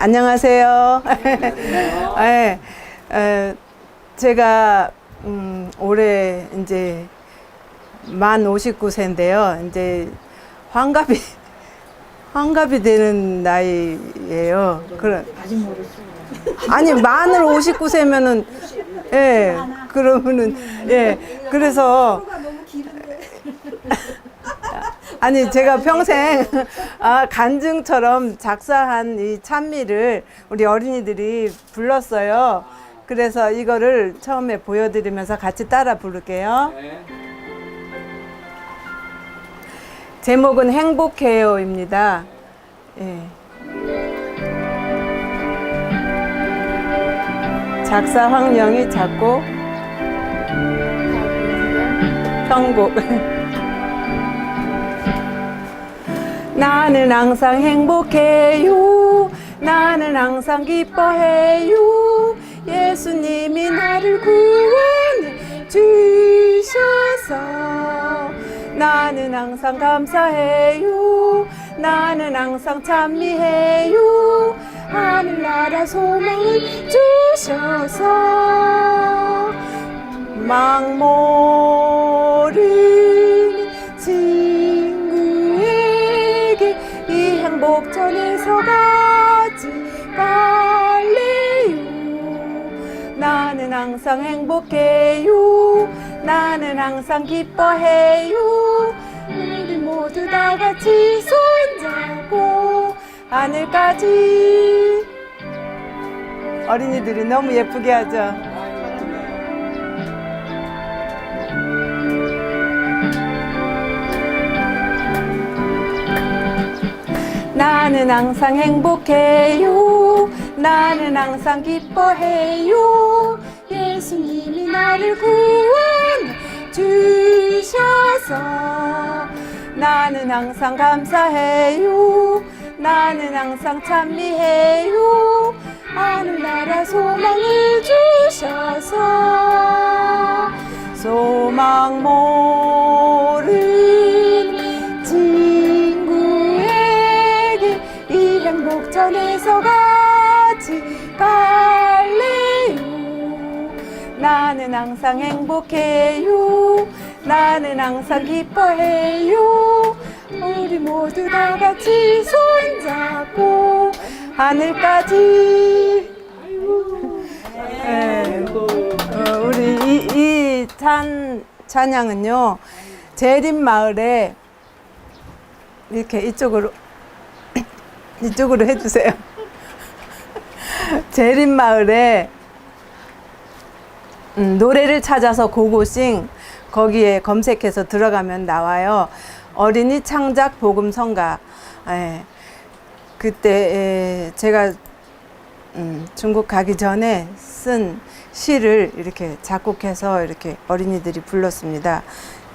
안녕하세요. 네, 제가 올해 이제 만 59세인데요. 이제 환갑이 되는 나이예요. 그래. 아니 만으로 59세면은 예, 그러면은 예, 그래서 아니 제가 평생 간증처럼 작사한 이 찬미를 우리 어린이들이 불렀어요. 그래서 이거를 처음에 보여드리면서 같이 따라 부를게요. 제목은 행복해요입니다. 예. 작사 황영희, 작곡 편곡. 나는 항상 행복해요. 나는 항상 기뻐해요. 예수님이 나를 구원해 주셔서. 나는 항상 감사해요. 나는 항상 찬미해요. 하늘나라 소망을 주셔서. 막 모르는 친구에게 이 행복 전해서 같이 갈래요. 나는 항상 행복해요. 나는 항상 기뻐해요. 우리 모두 다 같이 손잡고 하늘까지. 어린이들이 너무 예쁘게 하죠. 나는 항상 행복해요. 나는 항상 기뻐해요. 예수님이 나를 구원해 주셔서. 나는 항상 감사해요. 나는 항상 찬미해요. 하늘나라 소망을 주셔서. 소망 모르는 친구에게 이 행복 전해서 같이 갈래요. 나는 항상 행복해요. 나는 항상 기뻐해요. 우리 모두 다 같이 손잡고 하늘까지. 네. 우리 이 찬양은요, 재림마을에 이렇게 이쪽으로 해주세요. 재림마을에 노래를 찾아서 고고싱, 거기에 검색해서 들어가면 나와요. 어린이 창작 복음 성가. 예. 그때 제가 중국 가기 전에 쓴 시를 이렇게 작곡해서 이렇게 어린이들이 불렀습니다.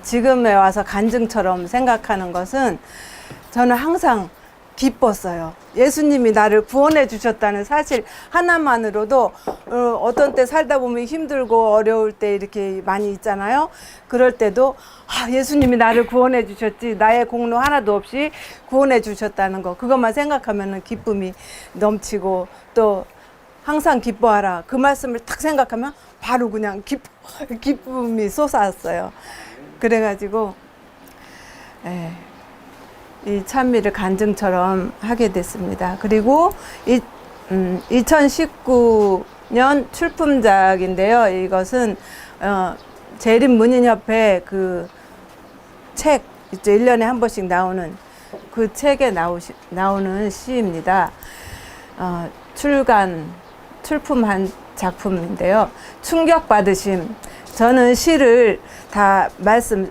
지금에 와서 간증처럼 생각하는 것은 저는 항상 기뻤어요. 예수님이 나를 구원해 주셨다는 사실 하나만으로도 어떤 때 살다 보면 힘들고 어려울 때 이렇게 많이 있잖아요. 그럴 때도 예수님이 나를 구원해 주셨지, 나의 공로 하나도 없이 구원해 주셨다는 거, 그것만 생각하면 기쁨이 넘치고, 또 항상 기뻐하라 그 말씀을 딱 생각하면 바로 그냥 기쁨이 솟았어요. 그래가지고 이 찬미를 간증처럼 하게 됐습니다. 그리고 2019년 출품작인데요. 이것은 재림문인협회 그 책 있죠. 1년에 한 번씩 나오는 그 책에 나오는 시입니다. 출품한 작품인데요. 충격받으심. 저는 시를 다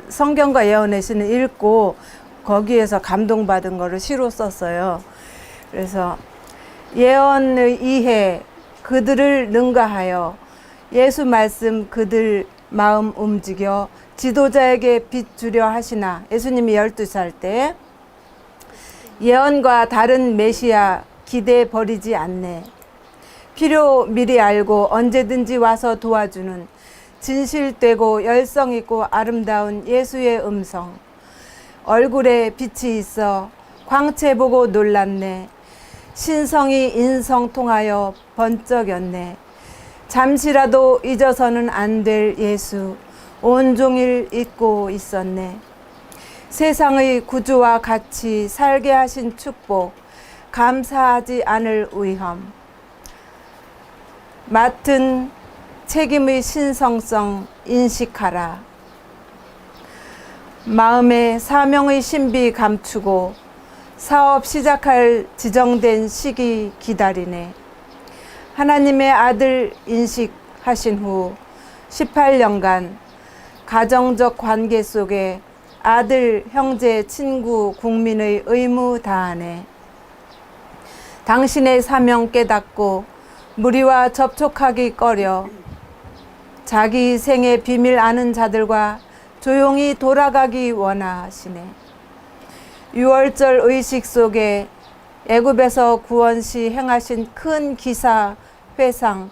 성경과 예언의 시는 읽고 거기에서 감동받은 거를 시로 썼어요. 그래서 예언의 이해 그들을 능가하여 예수 말씀 그들 마음 움직여 지도자에게 빛 주려 하시나. 예수님이 12살 때 예언과 다른 메시아 기대해 버리지 않네. 필요 미리 알고 언제든지 와서 도와주는 진실되고 열성있고 아름다운 예수의 음성. 얼굴에 빛이 있어 광채 보고 놀랐네. 신성이 인성 통하여 번쩍였네. 잠시라도 잊어서는 안 될 예수, 온종일 잊고 있었네. 세상의 구주와 같이 살게 하신 축복, 감사하지 않을 위험. 맡은 책임의 신성성 인식하라. 마음의 사명의 신비 감추고 사업 시작할 지정된 시기 기다리네. 하나님의 아들 인식하신 후 18년간 가정적 관계 속에 아들, 형제, 친구, 국민의 의무 다하네. 당신의 사명 깨닫고 무리와 접촉하기 꺼려 자기 생의 비밀 아는 자들과 조용히 돌아가기 원하시네. 6월절 의식 속에 애굽에서 구원 시 행하신 큰 기사 회상,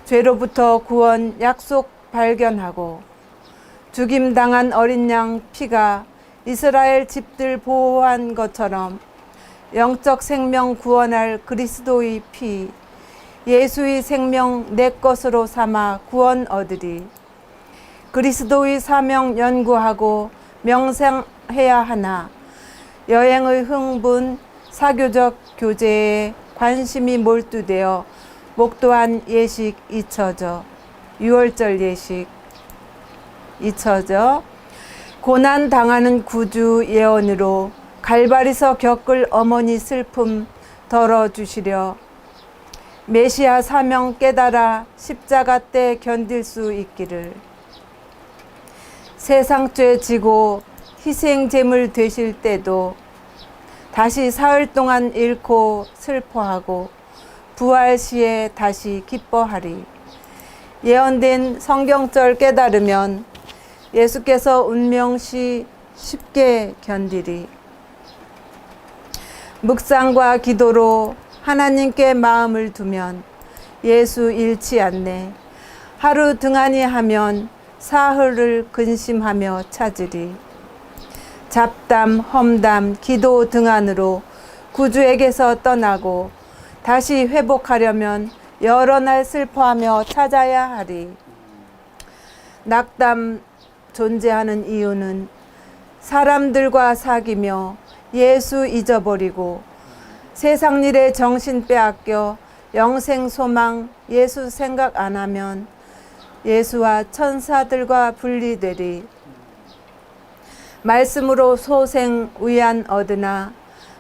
죄로부터 구원 약속 발견하고 죽임당한 어린 양 피가 이스라엘 집들 보호한 것처럼 영적 생명 구원할 그리스도의 피, 예수의 생명 내 것으로 삼아 구원 얻으리. 그리스도의 사명 연구하고 명상해야 하나 여행의 흥분, 사교적 교제에 관심이 몰두되어 목도한 예식 잊혀져. 6월절 예식 잊혀져. 고난 당하는 구주 예언으로 갈바리서 겪을 어머니 슬픔 덜어주시려 메시아 사명 깨달아 십자가 때 견딜 수 있기를. 세상죄 지고 희생제물 되실 때도 다시 사흘 동안 잃고 슬퍼하고 부활 시에 다시 기뻐하리. 예언된 성경절 깨달으면 예수께서 운명시 쉽게 견디리. 묵상과 기도로 하나님께 마음을 두면 예수 잃지 않네. 하루 등한히 하면 사흘을 근심하며 찾으리. 잡담, 험담, 기도 등한으로 구주에게서 떠나고 다시 회복하려면 여러 날 슬퍼하며 찾아야 하리. 낙담 존재하는 이유는 사람들과 사귀며 예수 잊어버리고 세상 일에 정신 빼앗겨 영생 소망 예수 생각 안 하면 예수와 천사들과 분리되리. 말씀으로 소생 위안 얻으나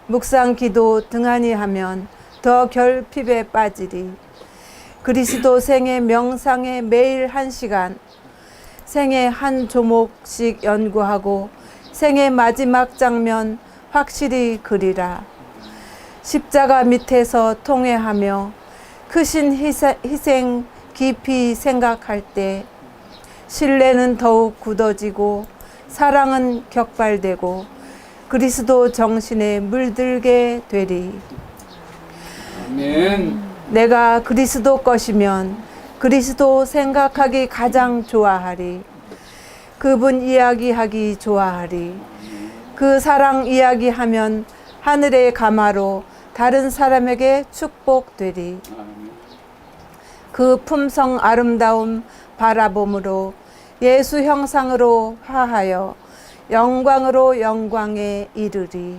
묵상 기도 등한히 하면 더 결핍에 빠지리. 그리스도 생애 명상에 매일 1시간, 생애 한 조목씩 연구하고 생애 마지막 장면 확실히 그리라. 십자가 밑에서 통회하며 크신 희생 깊이 생각할 때 신뢰는 더욱 굳어지고 사랑은 격발되고 그리스도 정신에 물들게 되리. 아멘. 내가 그리스도 것이면 그리스도 생각하기 가장 좋아하리. 그분 이야기하기 좋아하리. 그 사랑 이야기하면 하늘의 가마로 다른 사람에게 축복되리. 그 품성 아름다움 바라봄으로 예수 형상으로 화하여 영광으로 영광에 이르리.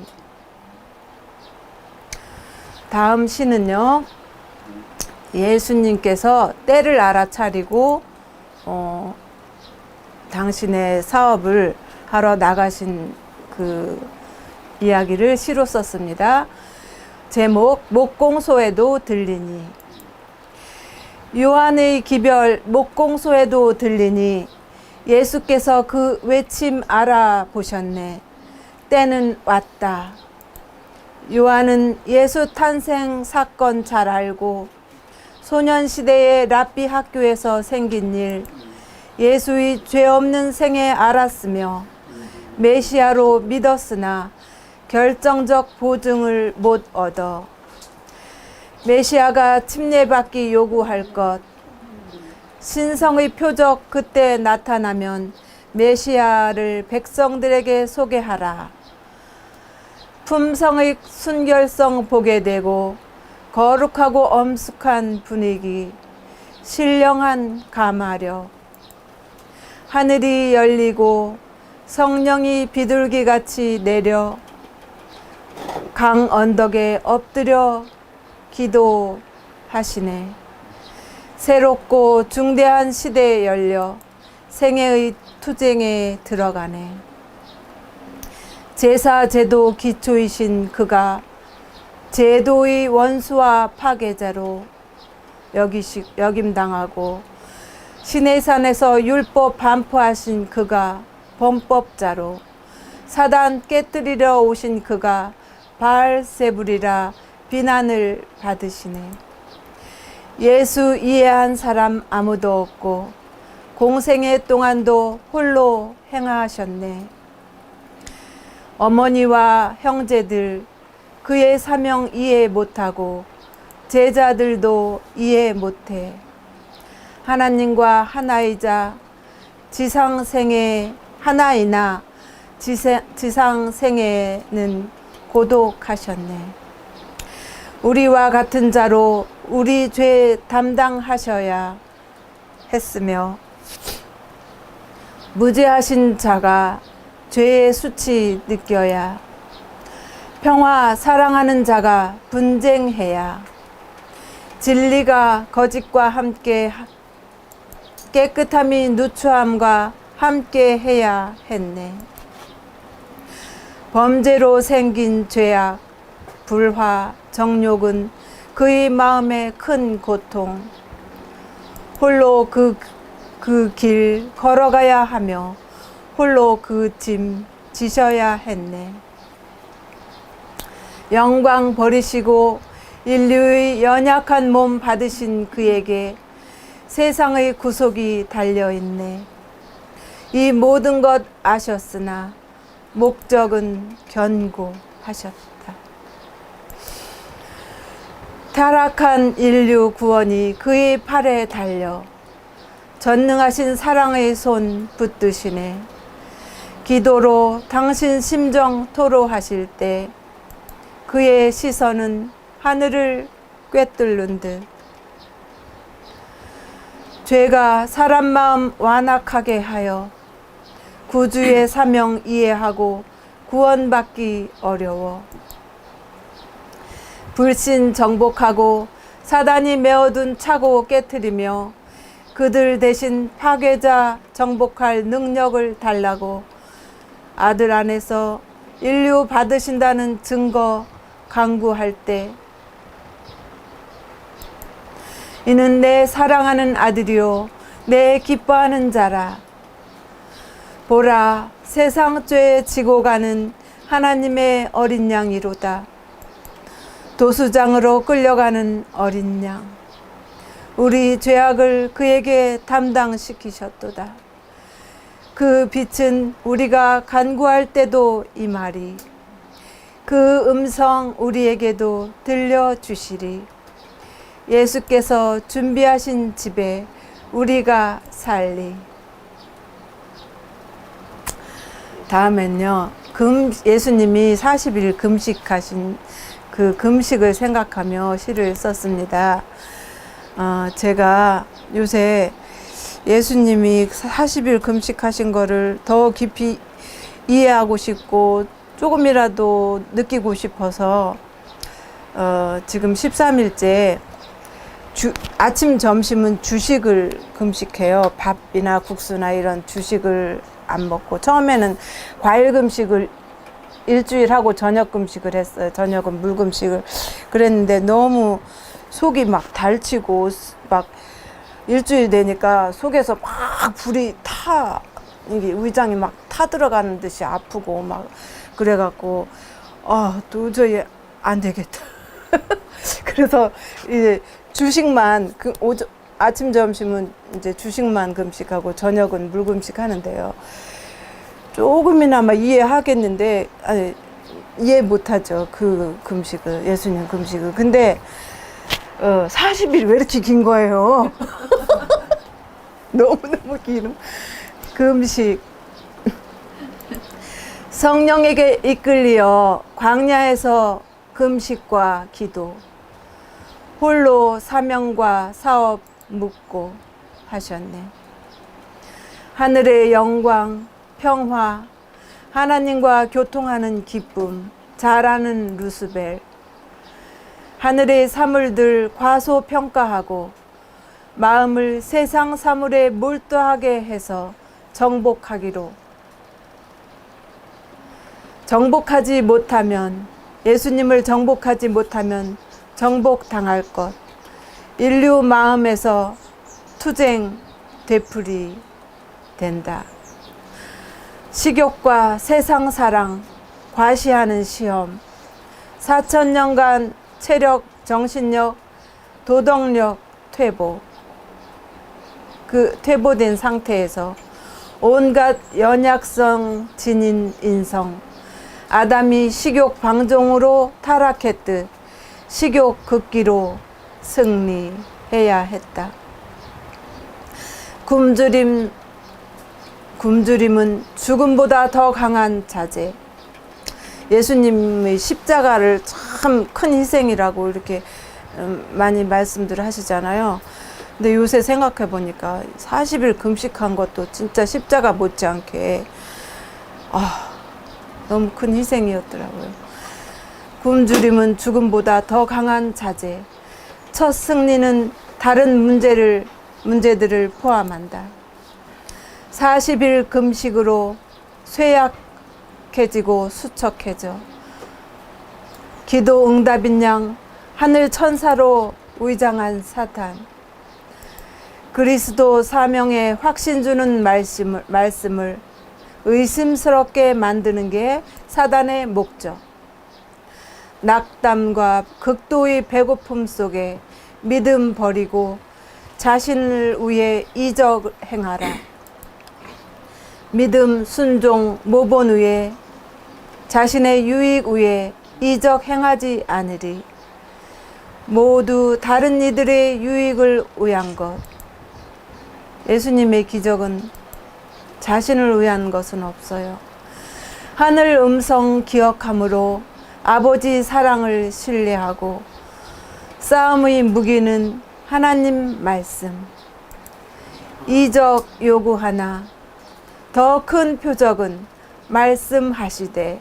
다음 시는요, 예수님께서 때를 알아차리고 당신의 사업을 하러 나가신 그 이야기를 시로 썼습니다. 제목, 목공소에도 들리니. 요한의 기별, 목공소에도 들리니 예수께서 그 외침 알아보셨네. 때는 왔다. 요한은 예수 탄생 사건 잘 알고 소년시대의 랍비 학교에서 생긴 일, 예수의 죄 없는 생애 알았으며 메시아로 믿었으나 결정적 보증을 못 얻어 메시아가 침례받기 요구할 것, 신성의 표적 그때 나타나면 메시아를 백성들에게 소개하라. 품성의 순결성 보게 되고 거룩하고 엄숙한 분위기, 신령한 감화력, 하늘이 열리고 성령이 비둘기같이 내려 강 언덕에 엎드려 기도하시네. 새롭고 중대한 시대에 열려 생애의 투쟁에 들어가네. 제사 제도 기초이신 그가 제도의 원수와 파괴자로 여김당하고 시내산에서 율법 반포하신 그가 범법자로 사단 깨뜨리려 오신 그가 바알세불이라 비난을 받으시네. 예수 이해한 사람 아무도 없고 공생애 동안도 홀로 행하셨네. 어머니와 형제들 그의 사명 이해 못하고 제자들도 이해 못해. 하나님과 하나이자 지상생애 하나이나 지상생애는 고독하셨네. 우리와 같은 자로 우리 죄 담당하셔야 했으며 무죄하신 자가 죄의 수치 느껴야 평화 사랑하는 자가 분쟁해야 진리가 거짓과 함께 깨끗함이 누추함과 함께 해야 했네. 범죄로 생긴 죄악, 불화, 정욕은 그의 마음에 큰 고통, 홀로 그 길 걸어가야 하며 홀로 그 짐 지셔야 했네. 영광 버리시고 인류의 연약한 몸 받으신 그에게 세상의 구속이 달려있네. 이 모든 것 아셨으나 목적은 견고하셨다. 타락한 인류 구원이 그의 팔에 달려 전능하신 사랑의 손 붙드시네. 기도로 당신 심정 토로하실 때 그의 시선은 하늘을 꿰뚫는 듯 죄가 사람 마음 완악하게 하여 구주의 사명 이해하고 구원받기 어려워 불신 정복하고 사단이 메어둔 차고 깨트리며 그들 대신 파괴자 정복할 능력을 달라고 아들 안에서 인류 받으신다는 증거 강구할 때 이는 내 사랑하는 아들이요 내 기뻐하는 자라. 보라 세상 죄에 지고 가는 하나님의 어린 양이로다. 도수장으로 끌려가는 어린 양. 우리 죄악을 그에게 담당시키셨도다. 그 빛은 우리가 간구할 때도 임하리. 그 음성 우리에게도 들려주시리. 예수께서 준비하신 집에 우리가 살리. 다음엔요, 예수님이 40일 금식하신 그 금식을 생각하며 시를 썼습니다. 제가 요새 예수님이 40일 금식하신 거를 더 깊이 이해하고 싶고 조금이라도 느끼고 싶어서 지금 13일째 아침 점심은 주식을 금식해요. 밥이나 국수나 이런 주식을 안 먹고 처음에는 과일 금식을 일주일 하고 저녁 금식을 했어요. 저녁은 물 금식을 그랬는데 너무 속이 막 달치고 막 일주일 되니까 속에서 막 불이 이게 위장이 막 타들어가는 듯이 아프고 막 그래갖고 도저히 안 되겠다. 그래서 이제 주식만 아침 점심은 이제 주식만 금식하고 저녁은 물 금식하는데요. 조금이나마 이해하겠는데 이해 못하죠. 그 금식을 예수님 금식을. 근데 40일 왜 이렇게 긴 거예요? 너무너무 긴 금식. 성령에게 이끌려 광야에서 금식과 기도, 홀로 사명과 사업 묻고 하셨네. 하늘의 영광, 평화, 하나님과 교통하는 기쁨, 잘하는 루스벨, 하늘의 사물들 과소평가하고 마음을 세상 사물에 몰두하게 해서 정복하기로. 정복하지 못하면, 예수님을 정복하지 못하면 정복당할 것, 인류 마음에서 투쟁, 되풀이 된다. 식욕과 세상 사랑, 과시하는 시험, 4000년간 체력, 정신력, 도덕력 퇴보, 그 퇴보된 상태에서 온갖 연약성 지닌 인성, 아담이 식욕 방종으로 타락했듯 식욕 극기로 승리해야 했다. 굶주림은 죽음보다 더 강한 자제. 예수님의 십자가를 참 큰 희생이라고 이렇게 많이 말씀들 하시잖아요. 근데 요새 생각해 보니까 40일 금식한 것도 진짜 십자가 못지않게 너무 큰 희생이었더라고요. 굶주림은 죽음보다 더 강한 자제. 첫 승리는 다른 문제들을 포함한다. 40일 금식으로 쇠약해지고 수척해져 기도 응답인 양 하늘 천사로 위장한 사탄. 그리스도 사명에 확신 주는 말씀을 의심스럽게 만드는 게 사단의 목적. 낙담과 극도의 배고픔 속에 믿음 버리고 자신을 위해 이적 행하라. 믿음, 순종, 모본 위에 자신의 유익 위에 이적 행하지 않으리. 모두 다른 이들의 유익을 위한 것. 예수님의 기적은 자신을 위한 것은 없어요. 하늘 음성 기억함으로 아버지 사랑을 신뢰하고 싸움의 무기는 하나님 말씀. 이적 요구하나 더 큰 표적은 말씀하시되.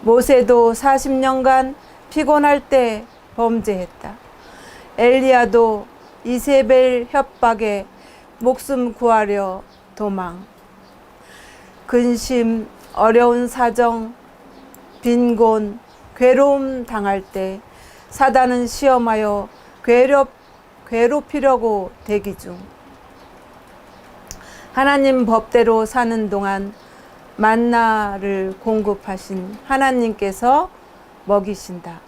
모세도 40년간 피곤할 때 범죄했다. 엘리야도 이세벨 협박에 목숨 구하려 도망. 근심, 어려운 사정, 빈곤, 괴로움 당할 때 사단은 시험하여 괴롭히려고 대기 중. 하나님 법대로 사는 동안 만나를 공급하신 하나님께서 먹이신다.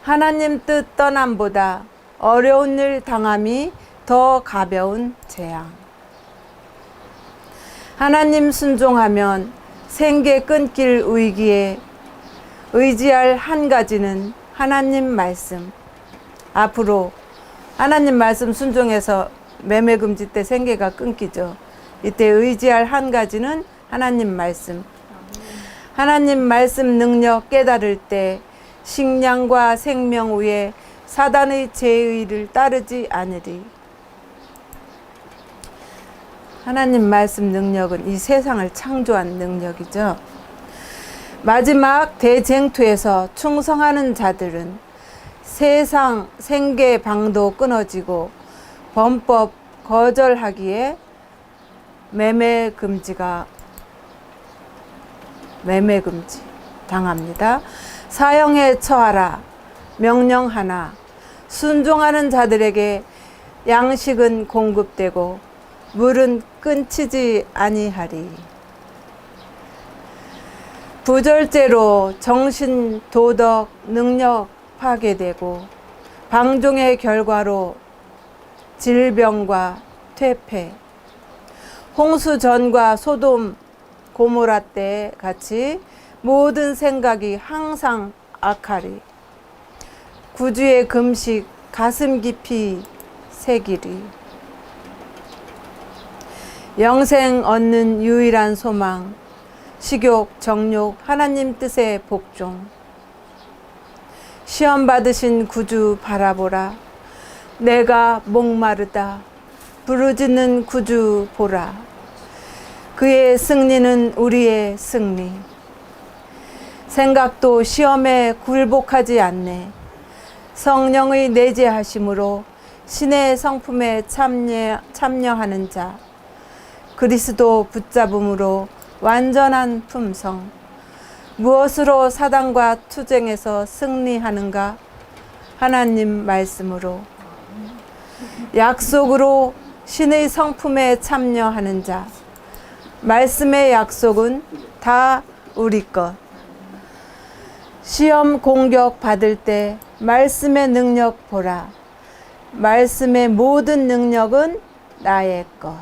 하나님 뜻 떠남보다 어려운 일 당함이 더 가벼운 재앙. 하나님 순종하면 생계 끊길 위기에 의지할 한 가지는 하나님 말씀. 앞으로 하나님 말씀 순종해서 매매 금지 때 생계가 끊기죠. 이때 의지할 한 가지는 하나님 말씀. 하나님 말씀 능력 깨달을 때 식량과 생명 위에 사단의 제의를 따르지 않으리. 하나님 말씀 능력은 이 세상을 창조한 능력이죠. 마지막 대쟁투에서 충성하는 자들은 세상 생계 방도 끊어지고 범법 거절하기에 매매 금지 당합니다. 사형에 처하라 명령하나 순종하는 자들에게 양식은 공급되고 물은 끊치지 아니하리. 부절제로 정신, 도덕, 능력 파괴되고 방종의 결과로 질병과 퇴폐, 홍수전과 소돔, 고모라 때 같이 모든 생각이 항상 악하리. 구주의 금식 가슴 깊이 새기리. 영생 얻는 유일한 소망, 식욕, 정욕, 하나님 뜻의 복종. 시험 받으신 구주 바라보라. 내가 목마르다. 부르짖는 구주 보라. 그의 승리는 우리의 승리. 생각도 시험에 굴복하지 않네. 성령의 내재하심으로 신의 성품에 참여하는 자. 그리스도 붙잡음으로 완전한 품성. 무엇으로 사단과 투쟁에서 승리하는가? 하나님 말씀으로. 약속으로 신의 성품에 참여하는 자. 말씀의 약속은 다 우리 것. 시험 공격 받을 때 말씀의 능력 보라. 말씀의 모든 능력은 나의 것.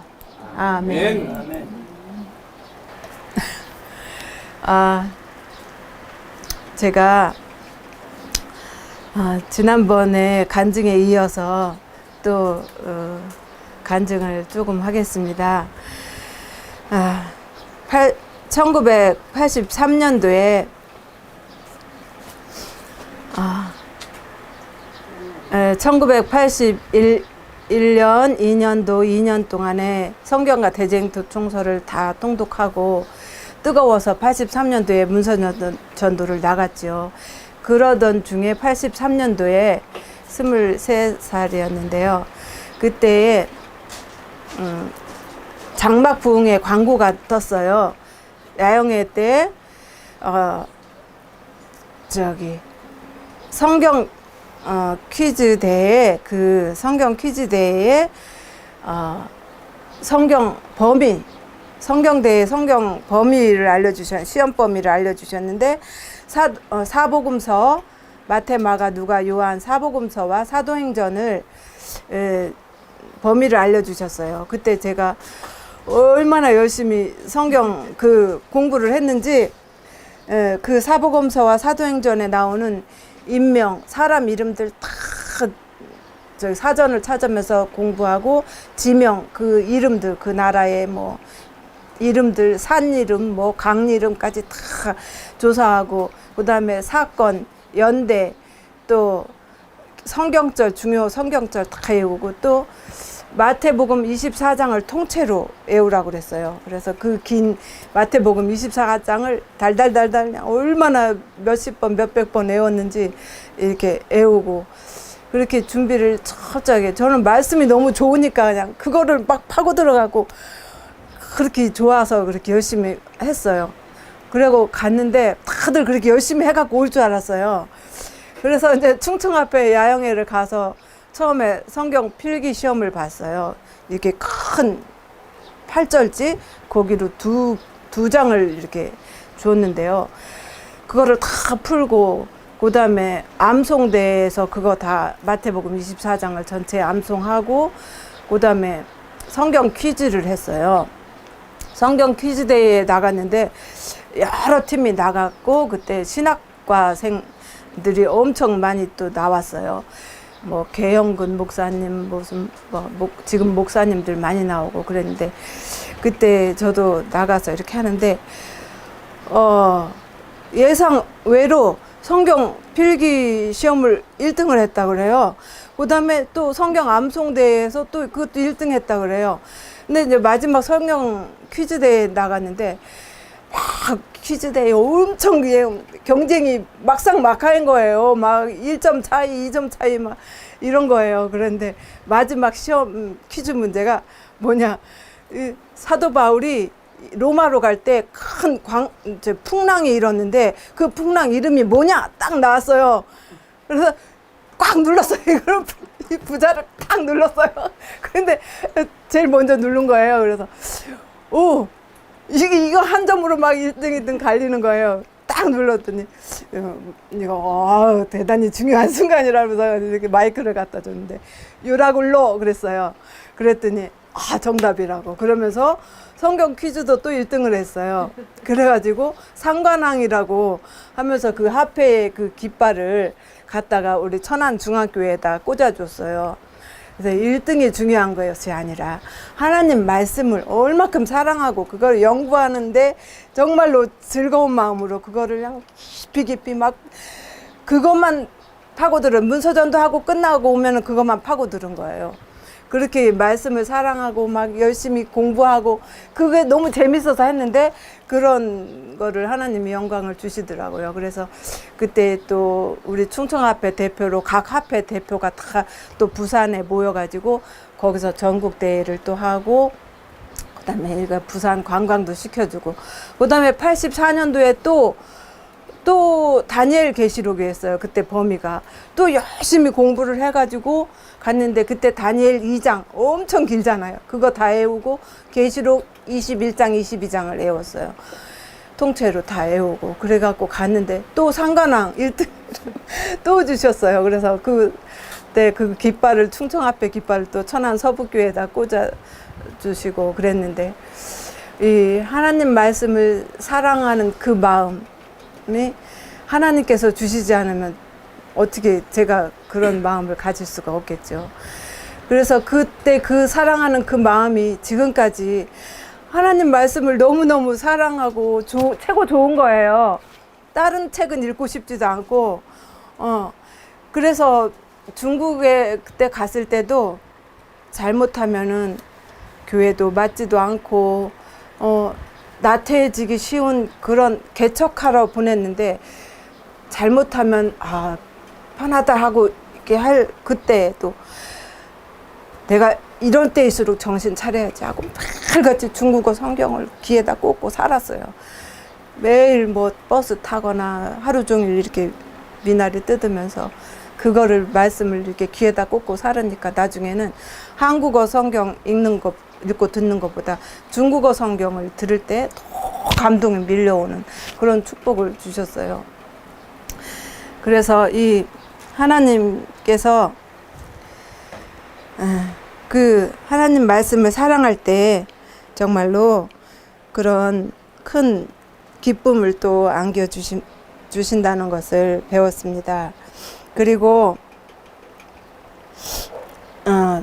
아멘. 제가 지난번에 간증에 이어서 또 간증을 조금 하겠습니다. 1983년도에 1981년 2년도 2년 동안에 성경과 대쟁통서를 다 통독하고 뜨거워서 83년도에 문서전도를 나갔죠. 그러던 중에 83년도에 23살이었는데요. 그때에 장막 부흥회 광고가 떴어요. 야영회 때 성경 퀴즈 대회, 그 성경 퀴즈 대회에 성경 대회 성경 범위를 시험 범위를 알려주셨는데 사복음서 마태, 마가, 누가, 요한 사복음서와 사도행전을 범위를 알려주셨어요. 그때 제가 얼마나 열심히 성경 그 공부를 했는지 그 사복음서와 사도행전에 나오는 인명, 사람 이름들 다 저기 사전을 찾으면서 공부하고 지명, 그 이름들, 그 나라의 뭐 이름들, 산 이름, 뭐 강 이름까지 다 조사하고, 그 다음에 사건, 연대, 또 성경절, 중요 성경절 다 외우고, 또 마태복음 24장을 통째로 외우라고 그랬어요. 그래서 그 긴 마태복음 24장을 달달달달 얼마나 몇십 번, 몇백 번 외웠는지 이렇게 외우고, 그렇게 준비를 철저하게, 저는 말씀이 너무 좋으니까 그냥 그거를 막 파고 들어가고 그렇게 좋아서 그렇게 열심히 했어요. 그리고 갔는데 다들 그렇게 열심히 해갖고 올 줄 알았어요. 그래서 이제 충청 앞에 야영회를 가서 처음에 성경 필기 시험을 봤어요. 이렇게 큰 8절지 거기로 두 장을 이렇게 줬는데요. 그거를 다 풀고, 그 다음에 암송대에서 그거 다 마태복음 24장을 전체 암송하고, 그 다음에 성경 퀴즈를 했어요. 성경 퀴즈 대회에 나갔는데 여러 팀이 나갔고, 그때 신학과생들이 엄청 많이 또 나왔어요. 뭐 계영근 목사님, 무슨 지금 목사님들 많이 나오고 그랬는데, 그때 저도 나가서 이렇게 하는데 예상 외로 성경 필기 시험을 1등을 했다 그래요. 그 다음에 또 성경 암송대회에서 또 그것도 1등 했다 그래요. 근데 이제 마지막 성경 퀴즈 대회에 나갔는데 막 퀴즈 대회 엄청 경쟁이 막상막하인 거예요. 막 1점 차이, 2점 차이 막 이런 거예요. 그런데 마지막 시험 퀴즈 문제가 뭐냐, 사도 바울이 로마로 갈 때 큰 풍랑이 일었는데 그 풍랑 이름이 뭐냐 딱 나왔어요. 그래서 꽉 눌렀어요. 이걸 이 부자를 딱 눌렀어요. 그런데 제일 먼저 누른 거예요. 그래서 이거 한 점으로 막 1등 갈리는 거예요. 딱 눌렀더니 이거 대단히 중요한 순간이라면서 이렇게 마이크를 갖다 줬는데 유라굴로 그랬어요. 그랬더니 정답이라고 그러면서 성경 퀴즈도 또 1등을 했어요. 그래가지고 상관왕이라고 하면서 그 화폐의 그 깃발을 갖다가 우리 천안 중학교에다 꽂아줬어요. 그래서 1등이 중요한 것이 아니라 하나님 말씀을 얼마큼 사랑하고 그걸 연구하는데 정말로 즐거운 마음으로 그거를 그냥 깊이 막 그것만 파고들은 문서전도 하고 끝나고 오면은 그것만 파고들은 거예요. 그렇게 말씀을 사랑하고 막 열심히 공부하고 그게 너무 재밌어서 했는데 그런 거를 하나님이 영광을 주시더라고요. 그래서 그때 또 우리 충청합회 대표로 각 합회 대표가 다 또 부산에 모여가지고 거기서 전국 대회를 또 하고 그다음에 일가 부산 관광도 시켜주고 그다음에 84년도에 또 다니엘 계시록이 했어요. 그때 범위가 또 열심히 공부를 해가지고 갔는데 그때 다니엘 2장 엄청 길잖아요. 그거 다 외우고 계시록 21장 22장을 외웠어요. 통째로 다 외우고 그래갖고 갔는데 또 상관왕 1등 또 주셨어요. 그래서 그때 그 깃발을 충청합회 깃발을 또 천안 서북교에다 꽂아 주시고 그랬는데 이 하나님 말씀을 사랑하는 그 마음이 하나님께서 주시지 않으면 어떻게 제가 그런 마음을 가질 수가 없겠죠. 그래서 그때 그 사랑하는 그 마음이 지금까지 하나님 말씀을 너무너무 사랑하고 최고 좋은 거예요. 다른 책은 읽고 싶지도 않고 그래서 중국에 그때 갔을 때도 잘못하면은 교회도 맞지도 않고 나태해지기 쉬운 그런 개척하러 보냈는데 잘못하면 편하다 하고 이렇게 할 그때도 내가 이런 때일수록 정신 차려야지 하고 매일같이 중국어 성경을 귀에다 꽂고 살았어요. 매일 뭐 버스 타거나 하루 종일 이렇게 미나리 뜯으면서 그거를 말씀을 이렇게 귀에다 꽂고 살으니까 나중에는 한국어 성경 읽고 듣는 것보다 중국어 성경을 들을 때 더 감동이 밀려오는 그런 축복을 주셨어요. 그래서 이 하나님께서 그 하나님 말씀을 사랑할 때 정말로 그런 큰 기쁨을 또 주신다는 것을 배웠습니다. 그리고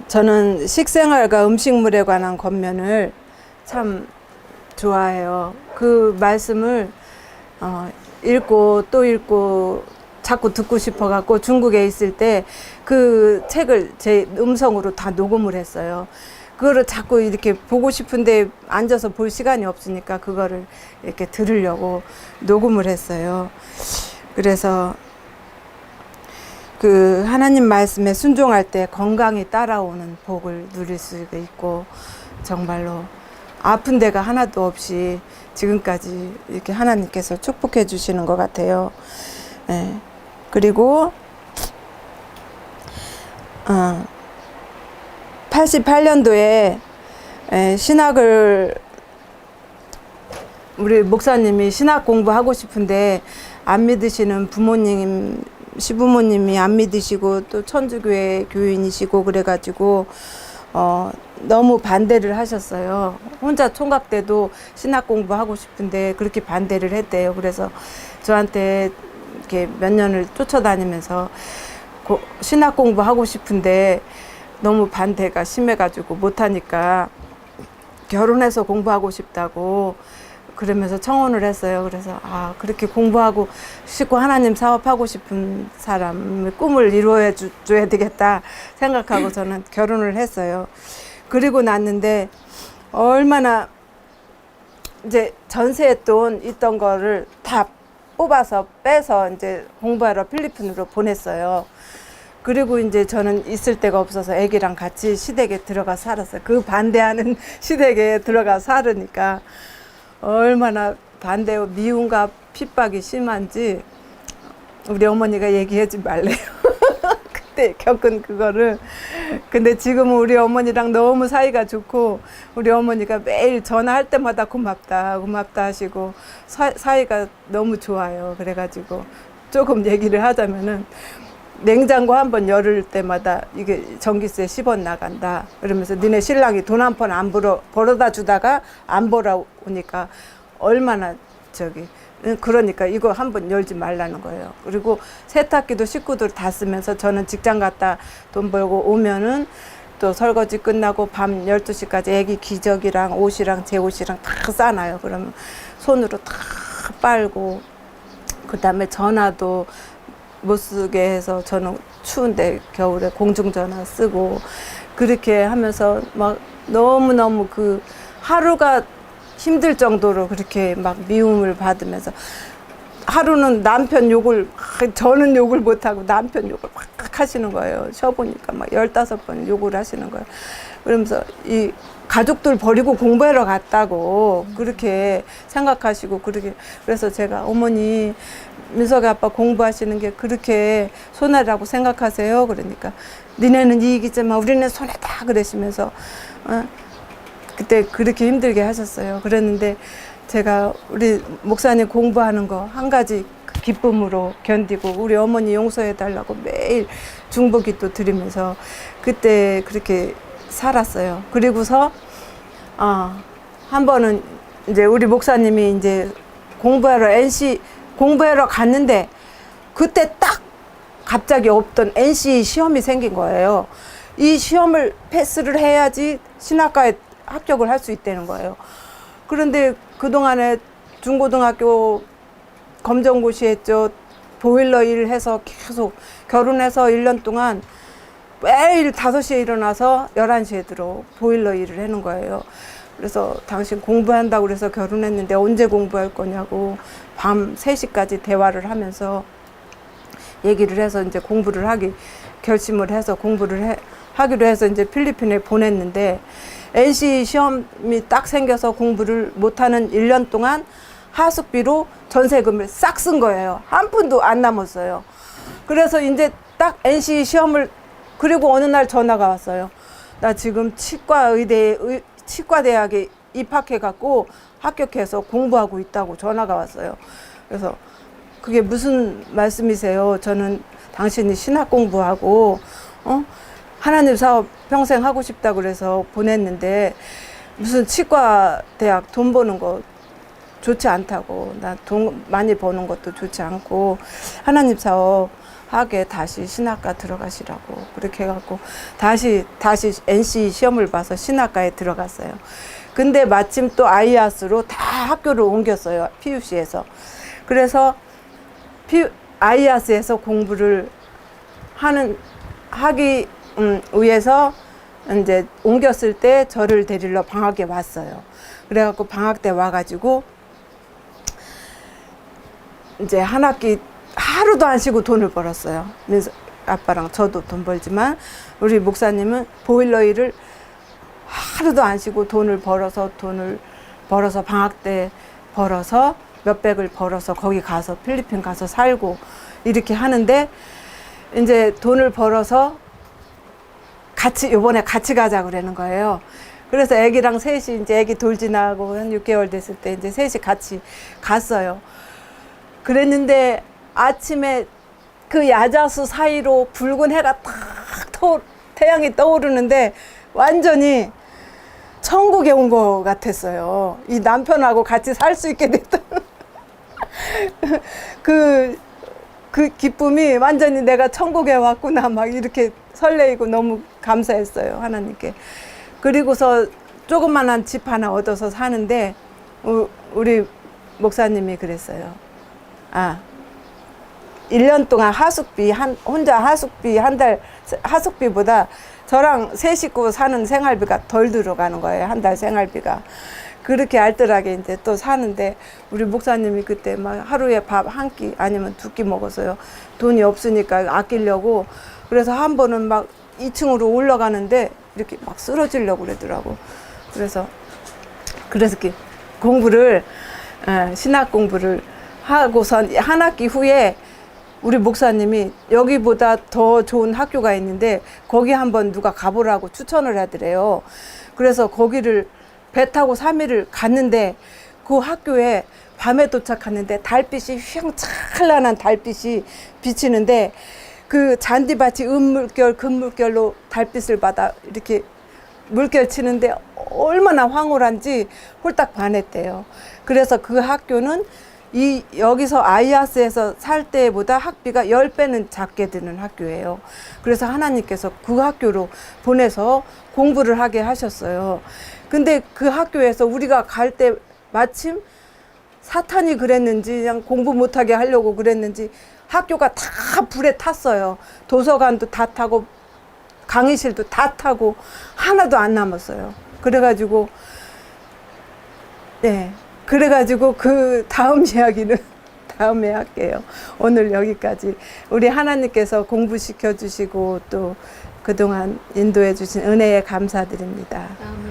저는 식생활과 음식물에 관한 권면을 참 좋아해요. 그 말씀을 읽고 또 읽고 자꾸 듣고 싶어갖고 중국에 있을 때 그 책을 제 음성으로 다 녹음을 했어요. 그거를 자꾸 이렇게 보고 싶은데 앉아서 볼 시간이 없으니까 그거를 이렇게 들으려고 녹음을 했어요. 그래서 그 하나님 말씀에 순종할 때 건강이 따라오는 복을 누릴 수가 있고 정말로 아픈 데가 하나도 없이 지금까지 이렇게 하나님께서 축복해 주시는 것 같아요. 네. 그리고 88년도에 신학을 우리 목사님이 신학 공부하고 싶은데 안 믿으시는 부모님 시부모님이 안 믿으시고 또 천주교회 교인이시고 그래가지고 너무 반대를 하셨어요. 혼자 총각 때도 신학 공부하고 싶은데 그렇게 반대를 했대요. 그래서 저한테 이렇게 몇 년을 쫓아다니면서 신학 공부하고 싶은데 너무 반대가 심해가지고 못하니까 결혼해서 공부하고 싶다고 그러면서 청혼을 했어요. 그래서 그렇게 공부하고 싶고 하나님 사업하고 싶은 사람의 꿈을 이루어 줘야 되겠다 생각하고 저는 결혼을 했어요. 그리고 났는데 얼마나 이제 전세 돈 있던 거를 다 뽑아서 빼서 이제 공부하러 필리핀으로 보냈어요. 그리고 이제 저는 있을 데가 없어서 애기랑 같이 시댁에 들어가 살았어요. 그 반대하는 시댁에 들어가 살으니까 얼마나 반대고 미움과 핍박이 심한지 우리 어머니가 얘기하지 말래요. 그때 겪은 그거를. 근데 지금은 우리 어머니랑 너무 사이가 좋고 우리 어머니가 매일 전화할 때마다 고맙다 하시고 사이가 너무 좋아요. 그래가지고 조금 얘기를 하자면은 냉장고 한번 열을 때마다 이게 전기세 10원 나간다. 그러면서 니네 신랑이 돈 한 푼 안 벌어다 주다가 안 벌어오니까 얼마나 그러니까 이거 한번 열지 말라는 거예요. 그리고 세탁기도 식구들 다 쓰면서 저는 직장 갔다 돈 벌고 오면은 또 설거지 끝나고 밤 12시까지 애기 기저귀랑 옷이랑 제 옷이랑 다 싸놔요. 그러면 손으로 다 빨고, 그 다음에 전화도 못 쓰게 해서 저는 추운데 겨울에 공중전화 쓰고, 그렇게 하면서 막 너무너무 그 하루가 힘들 정도로 그렇게 막 미움을 받으면서, 하루는 남편 욕을, 저는 욕을 못하고 남편 욕을 막 하시는 거예요. 쉬어보니까 막 15번 욕을 하시는 거예요. 그러면서 이 가족들 버리고 공부하러 갔다고 그렇게 생각하시고, 그렇게, 그래서 제가 어머니, 민석이 아빠 공부하시는 게 그렇게 손해라고 생각하세요? 그러니까 니네는 이익이지만 우리는 손해다 그러시면서 그때 그렇게 힘들게 하셨어요. 그랬는데 제가 우리 목사님 공부하는 거 한 가지 기쁨으로 견디고, 우리 어머니 용서해 달라고 매일 중보기도 드리면서 그때 그렇게 살았어요. 그리고서 한 번은 이제 우리 목사님이 이제 공부하러 NC 공부하러 갔는데, 그때 딱 갑자기 없던 NC 시험이 생긴 거예요. 이 시험을 패스를 해야지 신학과에 합격을 할 수 있다는 거예요. 그런데 그동안에 중고등학교 검정고시 했죠. 보일러 일 해서 계속, 결혼해서 1년 동안 매일 5시에 일어나서 11시에 들어 보일러 일을 하는 거예요. 그래서 당신 공부한다고 그래서 결혼했는데 언제 공부할 거냐고 밤 3시까지 대화를 하면서 얘기를 해서 이제 공부를 결심을 해서 하기로 해서 이제 필리핀에 보냈는데, NC 시험이 딱 생겨서 공부를 못하는 1년 동안 하숙비로 전세금을 싹 쓴 거예요. 한 푼도 안 남았어요. 그래서 이제 딱 NC 시험을, 그리고 어느 날 전화가 왔어요. 나 지금 치과대학에 입학해갖고 합격해서 공부하고 있다고 전화가 왔어요. 그래서 그게 무슨 말씀이세요? 저는 당신이 신학 공부하고 하나님 사업 평생 하고 싶다고 그래서 보냈는데, 무슨 치과대학 돈 버는 거 좋지 않다고, 나 돈 많이 버는 것도 좋지 않고 하나님 사업 하게 다시 신학과 들어가시라고 그렇게 해갖고 다시 NC 시험을 봐서 신학과에 들어갔어요. 근데 마침 또 아이아스로 다 학교를 옮겼어요. PUC에서. 그래서 아이아스에서 공부를 하기 위해서 이제 옮겼을 때 저를 데리러 방학에 왔어요. 그래갖고 방학 때 와가지고 이제 한 학기 하루도 안 쉬고 돈을 벌었어요. 그래서 아빠랑 저도 돈 벌지만 우리 목사님은 보일러 일을 하루도 안 쉬고 돈을 벌어서 방학 때 벌어서 몇백을 벌어서 거기 가서 필리핀 가서 살고 이렇게 하는데, 이제 돈을 벌어서 요번에 같이 가자 그러는 거예요. 그래서 애기랑 셋이 이제 애기 돌 지나고 한 6개월 됐을 때 이제 셋이 같이 갔어요. 그랬는데 아침에 그 야자수 사이로 붉은 해가 탁 태양이 떠오르는데 완전히 천국에 온 것 같았어요. 이 남편하고 같이 살 수 있게 됐던 그 기쁨이 완전히 내가 천국에 왔구나 막 이렇게 설레이고 너무 감사했어요, 하나님께. 그리고서 조그만한 집 하나 얻어서 사는데 우리 목사님이 그랬어요. 1년 동안 혼자 하숙비 한 달 하숙비보다 저랑 세 식구 사는 생활비가 덜 들어가는 거예요. 한 달 생활비가. 그렇게 알뜰하게 이제 또 사는데, 우리 목사님이 그때 막 하루에 밥 한 끼 아니면 2끼 먹었어요. 돈이 없으니까 아끼려고. 그래서 한 번은 막 2층으로 올라가는데 이렇게 막 쓰러지려고 그러더라고. 그래서 신학 공부를 하고선 한 학기 후에 우리 목사님이 여기보다 더 좋은 학교가 있는데 거기 한번 누가 가보라고 추천을 하더래요. 그래서 거기를 배 타고 3일을 갔는데, 그 학교에 밤에 도착하는데 달빛이 휘황찬란한 달빛이 비치는데, 그 잔디밭이 은물결 금물결로 달빛을 받아 이렇게 물결 치는데 얼마나 황홀한지 홀딱 반했대요. 그래서 그 학교는 여기서 아이아스에서 살 때보다 학비가 10배는 작게 드는 학교예요. 그래서 하나님께서 그 학교로 보내서 공부를 하게 하셨어요. 근데 그 학교에서 우리가 갈 때 마침 사탄이 그랬는지 그냥 공부 못하게 하려고 그랬는지 학교가 다 불에 탔어요. 도서관도 다 타고 강의실도 다 타고 하나도 안 남았어요. 그래가지고 그 다음 이야기는 다음에 할게요. 오늘 여기까지. 우리 하나님께서 공부시켜 주시고 또 그동안 인도해 주신 은혜에 감사드립니다. 아멘.